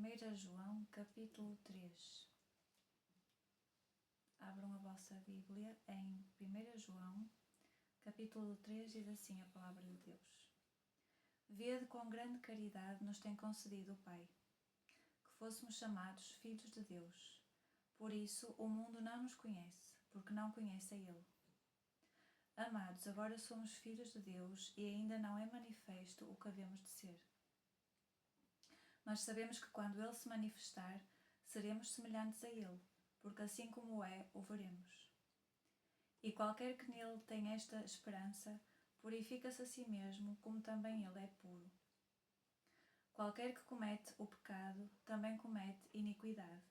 1 João, capítulo 3. Abram a vossa Bíblia em 1 João, capítulo 3, diz assim a palavra de Deus. Vede quão grande caridade nos tem concedido o Pai, que fôssemos chamados filhos de Deus. Por isso o mundo não nos conhece, porque não conhece a Ele. Amados, agora somos filhos de Deus e ainda não é manifesto o que havemos de ser. Mas sabemos que quando Ele se manifestar, seremos semelhantes a Ele, porque assim como é, o veremos. E qualquer que nele tem esta esperança, purifica-se a si mesmo, como também Ele é puro. Qualquer que comete o pecado, também comete iniquidade,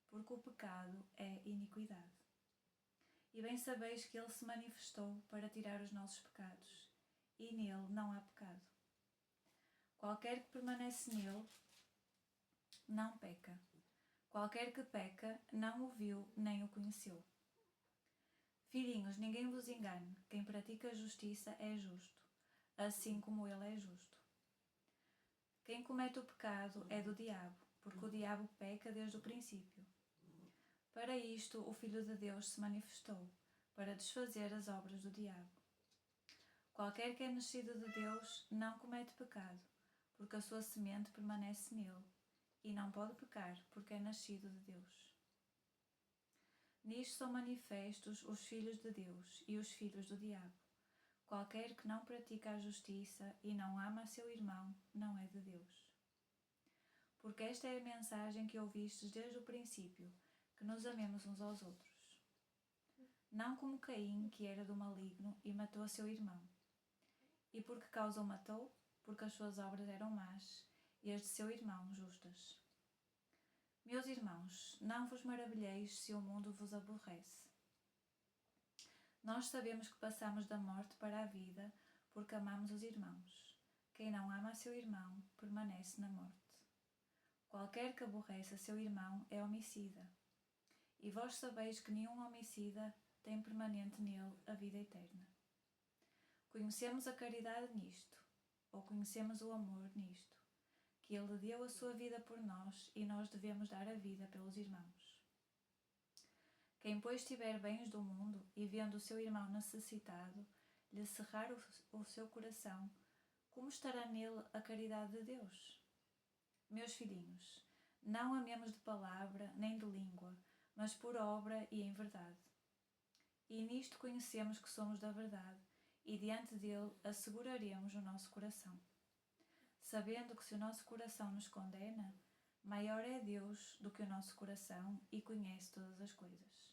porque o pecado é iniquidade. E bem sabeis que Ele se manifestou para tirar os nossos pecados, e nele não há pecado. Qualquer que permanece nele, não peca. Qualquer que peca, não o viu nem o conheceu. Filhinhos, ninguém vos engane. Quem pratica a justiça é justo, assim como ele é justo. Quem comete o pecado é do diabo, porque o diabo peca desde o princípio. Para isto o Filho de Deus se manifestou, para desfazer as obras do diabo. Qualquer que é nascido de Deus não comete pecado, porque a sua semente permanece nele, e não pode pecar, porque é nascido de Deus. Nisto são manifestos os filhos de Deus e os filhos do diabo. Qualquer que não pratica a justiça e não ama a seu irmão, não é de Deus. Porque esta é a mensagem que ouvistes desde o princípio, que nos amemos uns aos outros. Não como Caim, que era do maligno e matou a seu irmão. E por que causa o matou? Porque as suas obras eram más e as de seu irmão justas. Meus irmãos, não vos maravilheis se o mundo vos aborrece. Nós sabemos que passamos da morte para a vida porque amamos os irmãos. Quem não ama a seu irmão permanece na morte. Qualquer que aborrece a seu irmão é homicida. E vós sabeis que nenhum homicida tem permanente nele a vida eterna. Conhecemos a caridade nisto, ou conhecemos o amor nisto, que Ele deu a sua vida por nós e nós devemos dar a vida pelos irmãos. Quem, pois, tiver bens do mundo e vendo o seu irmão necessitado, lhe cerrar o seu coração, como estará nele a caridade de Deus? Meus filhinhos, não amemos de palavra nem de língua, mas por obra e em verdade. E nisto conhecemos que somos da verdade, e diante dele asseguraremos o nosso coração. Sabendo que se o nosso coração nos condena, maior é Deus do que o nosso coração e conhece todas as coisas.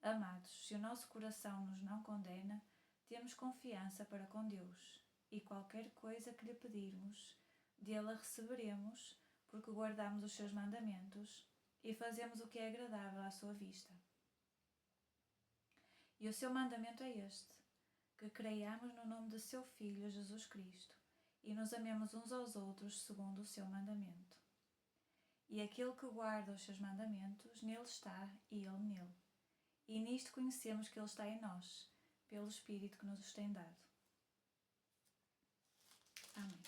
Amados, se o nosso coração nos não condena, temos confiança para com Deus, e qualquer coisa que lhe pedirmos, dele a receberemos, porque guardamos os seus mandamentos e fazemos o que é agradável à sua vista. E o seu mandamento é este, que creiamos no nome de seu Filho, Jesus Cristo, e nos amemos uns aos outros segundo o seu mandamento. E aquele que guarda os seus mandamentos, nele está e ele nele. E nisto conhecemos que ele está em nós, pelo Espírito que nos tem dado. Amém.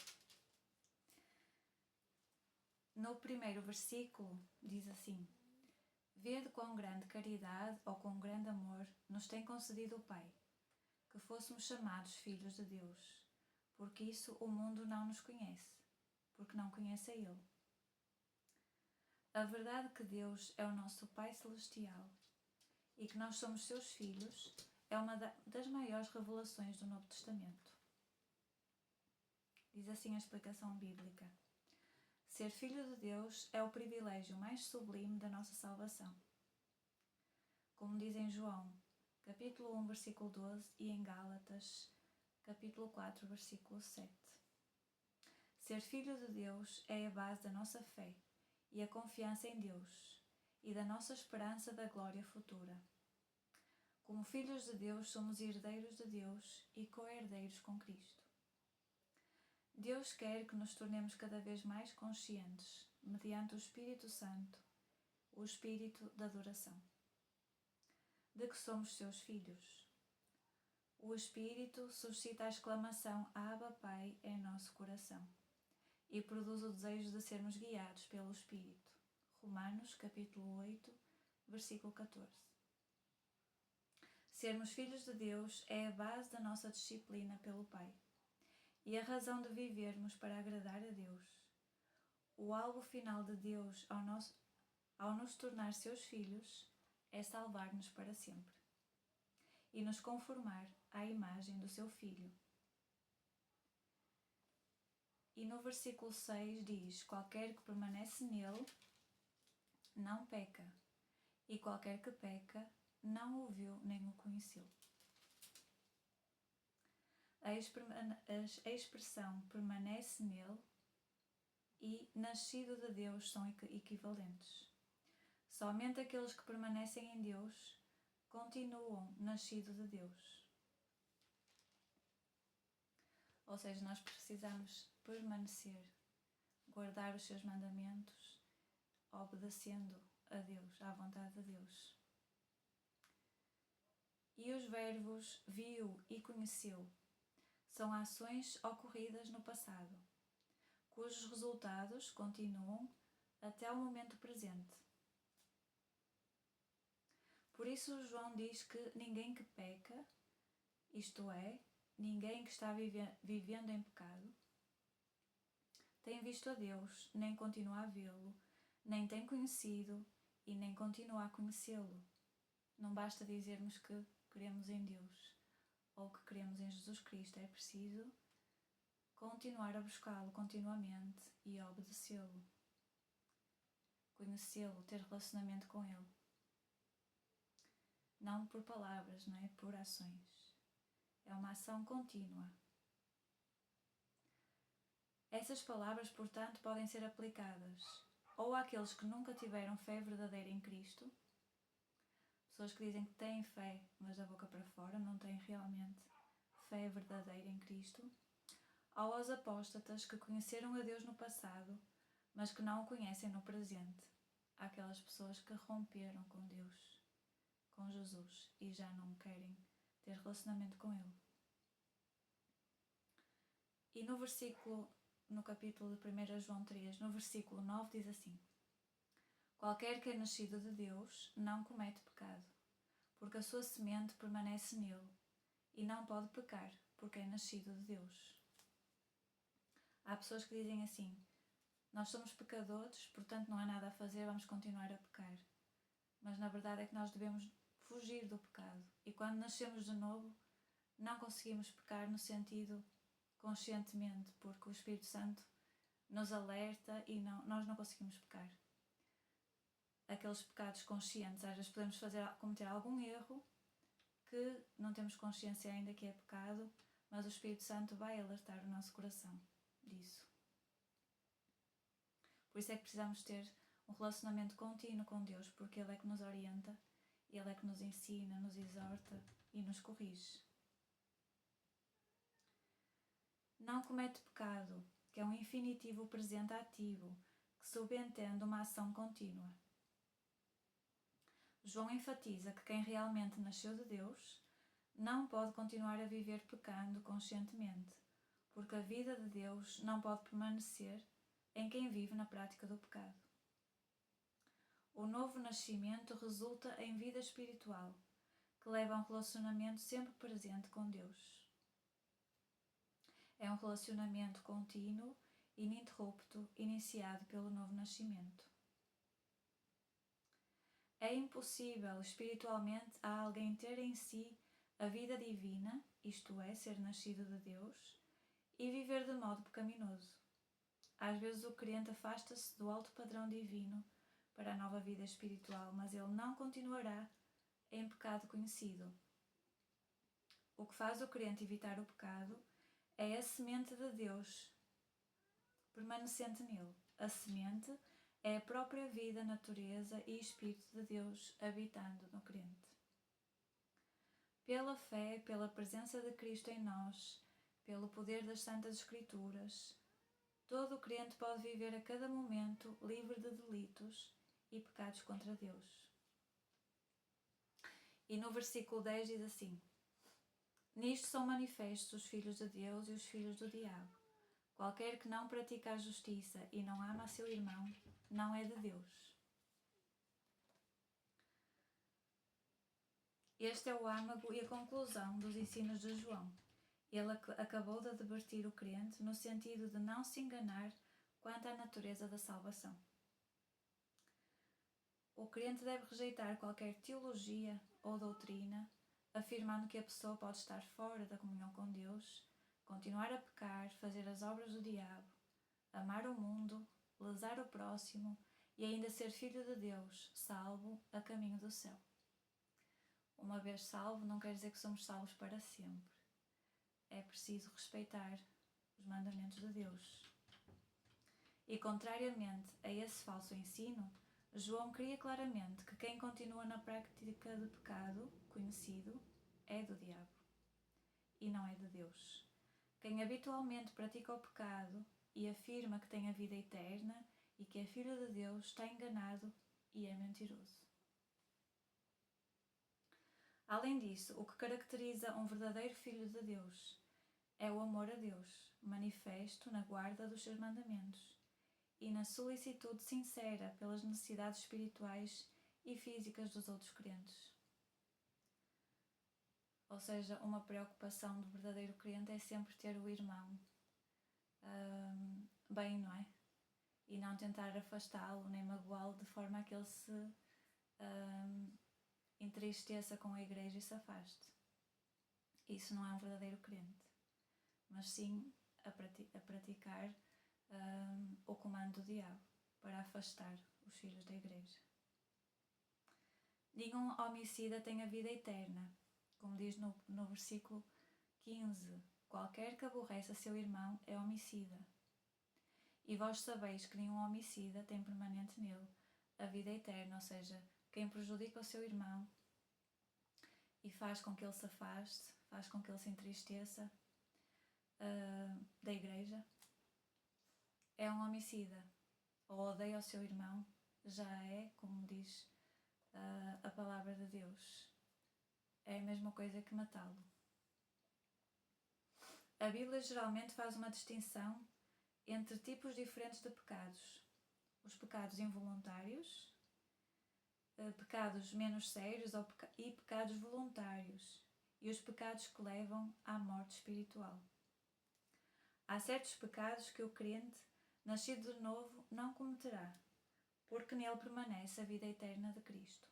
No primeiro versículo diz assim: Vede quão grande caridade ou quão grande amor nos tem concedido o Pai, que fôssemos chamados filhos de Deus. Porque isso o mundo não nos conhece, porque não conhece a Ele. A verdade que Deus é o nosso Pai Celestial e que nós somos seus filhos é uma das maiores revelações do Novo Testamento. Diz assim a explicação bíblica: Ser filho de Deus é o privilégio mais sublime da nossa salvação. Como diz em João, capítulo 1, versículo 12 e em Gálatas, capítulo 4, versículo 7. Ser filho de Deus é a base da nossa fé e a confiança em Deus e da nossa esperança da glória futura. Como filhos de Deus, somos herdeiros de Deus e co-herdeiros com Cristo. Deus quer que nos tornemos cada vez mais conscientes, mediante o Espírito Santo, o Espírito da adoração, de que somos seus filhos. O Espírito suscita a exclamação Abba, Pai em nosso coração. e produz o desejo de sermos guiados pelo Espírito. Romanos, capítulo 8, versículo 14. Sermos filhos de Deus é a base da nossa disciplina pelo Pai e a razão de vivermos para agradar a Deus. O alvo final de Deus ao nos tornar seus filhos é salvar-nos para sempre e nos conformar à imagem do seu Filho. E no versículo 6 diz: qualquer que permanece nele não peca, e qualquer que peca não o viu nem o conheceu. A expressão permanece nele e nascido de Deus são equivalentes. Somente aqueles que permanecem em Deus continuam nascido de Deus. Ou seja, nós precisamos permanecer, guardar os seus mandamentos, obedecendo a Deus, à vontade de Deus. E os verbos viu e conheceu são ações ocorridas no passado, cujos resultados continuam até o momento presente. Por isso João diz que ninguém que peca, isto é, ninguém que está vivendo em pecado, tem visto a Deus, nem continua a vê-lo, nem tem conhecido e nem continua a conhecê-lo. Não basta dizermos que cremos em Deus ou que cremos em Jesus Cristo, é preciso continuar a buscá-lo continuamente e a obedecê-lo, conhecê-lo, ter relacionamento com ele. Não por palavras, não é? Por ações. É uma ação contínua. Essas palavras, portanto, podem ser aplicadas ou àqueles que nunca tiveram fé verdadeira em Cristo, pessoas que dizem que têm fé, mas da boca para fora, não têm realmente fé verdadeira em Cristo, ou aos apóstatas que conheceram a Deus no passado, mas que não o conhecem no presente, aquelas pessoas que romperam com Deus, com Jesus, e já não querem ter relacionamento com Ele. E no capítulo de 1 João 3, no versículo 9, diz assim: qualquer que é nascido de Deus não comete pecado, porque a sua semente permanece nele, e não pode pecar, porque é nascido de Deus. Há pessoas que dizem assim: nós somos pecadores, portanto não há nada a fazer, vamos continuar a pecar. Mas na verdade é que nós devemos fugir do pecado. E quando nascemos de novo, não conseguimos pecar no sentido conscientemente, porque o Espírito Santo nos alerta e nós não conseguimos pecar. Aqueles pecados conscientes, às vezes podemos cometer algum erro que não temos consciência ainda que é pecado, mas o Espírito Santo vai alertar o nosso coração disso. Por isso é que precisamos ter um relacionamento contínuo com Deus, porque Ele é que nos orienta, Ele é que nos ensina, nos exorta e nos corrige. Não comete pecado, que é um infinitivo presente ativo, que subentende uma ação contínua. João enfatiza que quem realmente nasceu de Deus não pode continuar a viver pecando conscientemente, porque a vida de Deus não pode permanecer em quem vive na prática do pecado. O novo nascimento resulta em vida espiritual, que leva a um relacionamento sempre presente com Deus. É um relacionamento contínuo, ininterrupto, iniciado pelo novo nascimento. É impossível espiritualmente a alguém ter em si a vida divina, isto é, ser nascido de Deus, e viver de modo pecaminoso. Às vezes o crente afasta-se do alto padrão divino para a nova vida espiritual, mas ele não continuará em pecado conhecido. O que faz o crente evitar o pecado é a semente de Deus permanecente nele. A semente é a própria vida, natureza e Espírito de Deus habitando no crente. Pela fé, pela presença de Cristo em nós, pelo poder das Santas Escrituras, todo o crente pode viver a cada momento livre de delitos e pecados contra Deus. E no versículo 10 diz assim: nisto são manifestos os filhos de Deus e os filhos do diabo. Qualquer que não pratica a justiça e não ama a seu irmão, não é de Deus. Este é o âmago e a conclusão dos ensinos de João. Ele acabou de advertir o crente no sentido de não se enganar quanto à natureza da salvação. O crente deve rejeitar qualquer teologia ou doutrina, afirmando que a pessoa pode estar fora da comunhão com Deus, continuar a pecar, fazer as obras do diabo, amar o mundo, lesar o próximo e ainda ser filho de Deus, salvo, a caminho do céu. Uma vez salvo, não quer dizer que somos salvos para sempre. É preciso respeitar os mandamentos de Deus. E contrariamente a esse falso ensino, João cria claramente que quem continua na prática de pecado conhecido é do diabo e não é de Deus. Quem habitualmente pratica o pecado e afirma que tem a vida eterna e que é filho de Deus está enganado e é mentiroso. Além disso, o que caracteriza um verdadeiro filho de Deus é o amor a Deus, manifesto na guarda dos seus mandamentos e na solicitude sincera pelas necessidades espirituais e físicas dos outros crentes. Ou seja, uma preocupação do verdadeiro crente é sempre ter o irmão bem, não é? E não tentar afastá-lo nem magoá-lo de forma a que ele se entristeça com a igreja e se afaste. Isso não é um verdadeiro crente, mas sim a praticar o comando do diabo para afastar os filhos da igreja. Nenhum homicida tem a vida eterna, como diz no versículo 15: qualquer que aborrece a seu irmão é homicida. E vós sabeis que nenhum homicida tem permanente nele a vida eterna, ou seja, quem prejudica o seu irmão e faz com que ele se afaste, faz com que ele se entristeça da igreja, é um homicida. Ou odeia o seu irmão, já é, como diz a palavra de Deus, é a mesma coisa que matá-lo. A Bíblia geralmente faz uma distinção entre tipos diferentes de pecados. Os pecados involuntários, pecados menos sérios e pecados voluntários, e os pecados que levam à morte espiritual. Há certos pecados que o crente, nascido de novo, não cometerá, porque nele permanece a vida eterna de Cristo.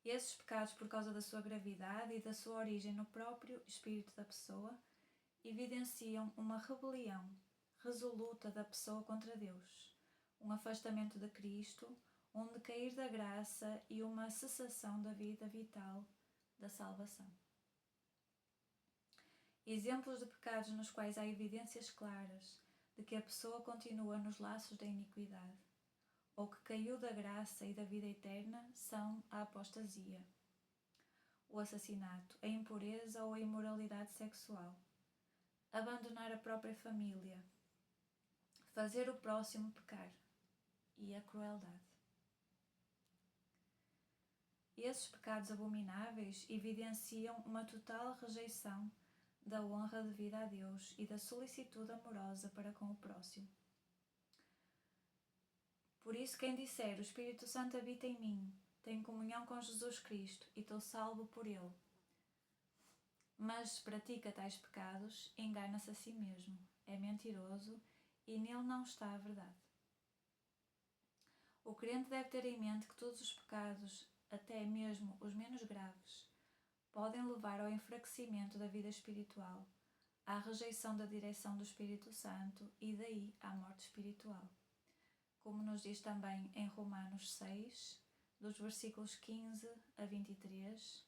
Esses pecados, por causa da sua gravidade e da sua origem no próprio espírito da pessoa, evidenciam uma rebelião resoluta da pessoa contra Deus, um afastamento de Cristo, um decair da graça e uma cessação da vida vital da salvação. Exemplos de pecados nos quais há evidências claras de que a pessoa continua nos laços da iniquidade ou que caiu da graça e da vida eterna são a apostasia, o assassinato, a impureza ou a imoralidade sexual, abandonar a própria família, fazer o próximo pecar e a crueldade. Esses pecados abomináveis evidenciam uma total rejeição da honra devida a Deus e da solicitude amorosa para com o próximo. Por isso, quem disser: o Espírito Santo habita em mim, tem comunhão com Jesus Cristo e estou salvo por Ele, mas pratica tais pecados, engana-se a si mesmo, é mentiroso e nele não está a verdade. O crente deve ter em mente que todos os pecados, até mesmo os menos graves, podem levar ao enfraquecimento da vida espiritual, à rejeição da direção do Espírito Santo e daí à morte espiritual. Como nos diz também em Romanos 6, dos versículos 15 a 23,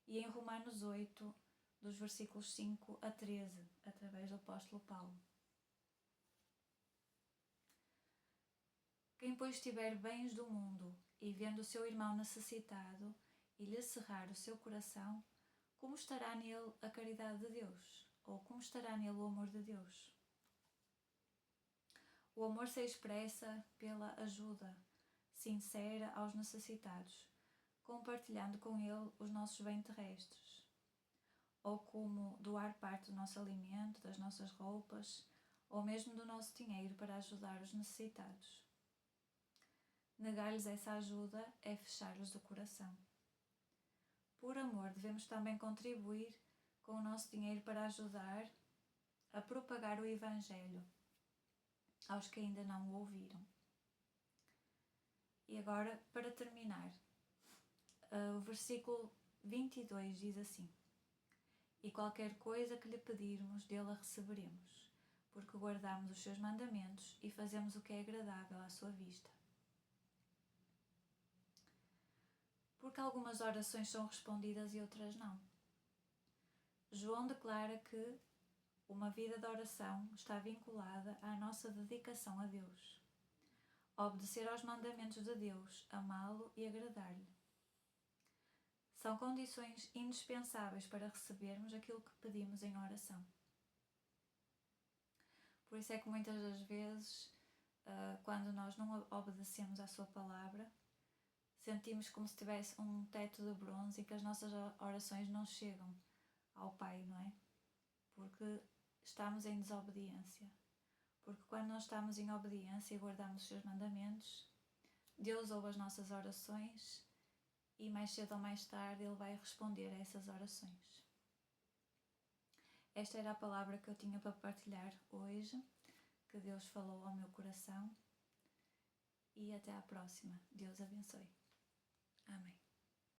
e em Romanos 8, dos versículos 5 a 13, através do apóstolo Paulo. Quem, pois, tiver bens do mundo e vendo o seu irmão necessitado e lhe cerrar o seu coração, como estará nele a caridade de Deus? Ou como estará nele o amor de Deus? O amor se expressa pela ajuda sincera aos necessitados, compartilhando com ele os nossos bens terrestres. ou como doar parte do nosso alimento, das nossas roupas, ou mesmo do nosso dinheiro para ajudar os necessitados. Negar-lhes essa ajuda é fechar-lhes o coração. Por amor, devemos também contribuir com o nosso dinheiro para ajudar a propagar o Evangelho aos que ainda não o ouviram. E agora, para terminar, o versículo 22 diz assim: E qualquer coisa que lhe pedirmos, dele a receberemos, porque guardamos os seus mandamentos e fazemos o que é agradável à sua vista. Porque algumas orações são respondidas e outras não. João declara que uma vida de oração está vinculada à nossa dedicação a Deus. Obedecer aos mandamentos de Deus, amá-lo e agradar-lhe. São condições indispensáveis para recebermos aquilo que pedimos em oração. Por isso é que muitas das vezes, quando nós não obedecemos à sua palavra, sentimos como se tivesse um teto de bronze e que as nossas orações não chegam ao Pai, não é? Porque estamos em desobediência. Porque quando nós estamos em obediência e guardamos os seus mandamentos, Deus ouve as nossas orações e mais cedo ou mais tarde Ele vai responder a essas orações. Esta era a palavra que eu tinha para partilhar hoje, que Deus falou ao meu coração. E até à próxima. Deus abençoe. Amém.